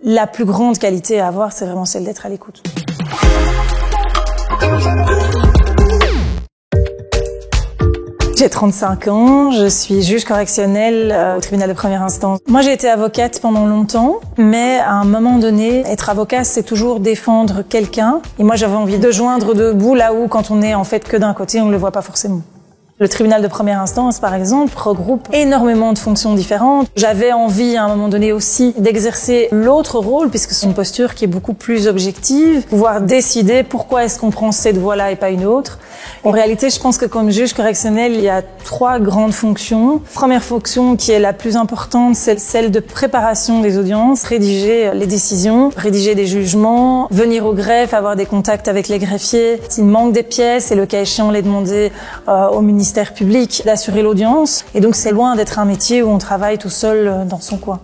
La plus grande qualité à avoir, c'est vraiment celle d'être à l'écoute. J'ai 35 ans, je suis juge correctionnel au tribunal de première instance. Moi, j'ai été avocate pendant longtemps, mais à un moment donné, être avocat, c'est toujours défendre quelqu'un. Et moi, j'avais envie de joindre deux bouts là où, quand on est en fait que d'un côté, on ne le voit pas forcément. Le tribunal de première instance, par exemple, regroupe énormément de fonctions différentes. J'avais envie, à un moment donné aussi, d'exercer l'autre rôle, puisque c'est une posture qui est beaucoup plus objective, pouvoir décider pourquoi est-ce qu'on prend cette voie-là et pas une autre. En réalité, je pense que comme juge correctionnel, il y a trois grandes fonctions. Première fonction qui est la plus importante, c'est celle de préparation des audiences, rédiger les décisions, rédiger des jugements, venir au greffe, avoir des contacts avec les greffiers. S'il manque des pièces, et le cas échéant, les demander au ministère public d'assurer l'audience. Et donc, c'est loin d'être un métier où on travaille tout seul dans son coin.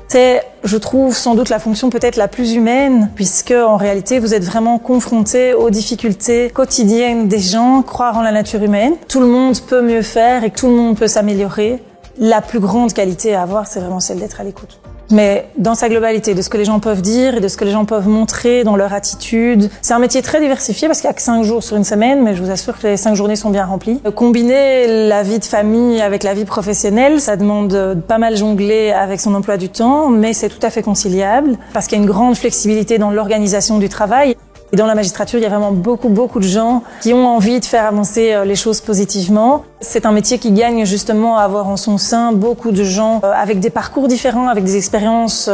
C'est, je trouve, sans doute la fonction peut-être la plus humaine, puisque en réalité, vous êtes vraiment confronté aux difficultés quotidiennes des gens, croire en la nature humaine. Tout le monde peut mieux faire et tout le monde peut s'améliorer. La plus grande qualité à avoir, c'est vraiment celle d'être à l'écoute. Mais dans sa globalité, de ce que les gens peuvent dire et de ce que les gens peuvent montrer dans leur attitude. C'est un métier très diversifié parce qu'il n'y a que 5 jours sur une semaine, mais je vous assure que les 5 journées sont bien remplies. Combiner la vie de famille avec la vie professionnelle, ça demande de pas mal jongler avec son emploi du temps, mais c'est tout à fait conciliable parce qu'il y a une grande flexibilité dans l'organisation du travail. Et dans la magistrature, il y a vraiment beaucoup de gens qui ont envie de faire avancer les choses positivement. C'est un métier qui gagne justement à avoir en son sein beaucoup de gens avec des parcours différents, avec des expériences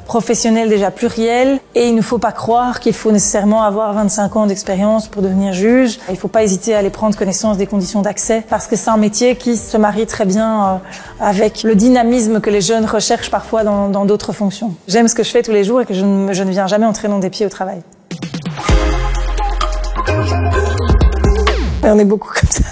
professionnelles déjà plurielles. Et il ne faut pas croire qu'il faut nécessairement avoir 25 ans d'expérience pour devenir juge. Il ne faut pas hésiter à aller prendre connaissance des conditions d'accès parce que c'est un métier qui se marie très bien avec le dynamisme que les jeunes recherchent parfois dans d'autres fonctions. J'aime ce que je fais tous les jours et que je ne viens jamais en traînant des pieds au travail. On est beaucoup comme ça.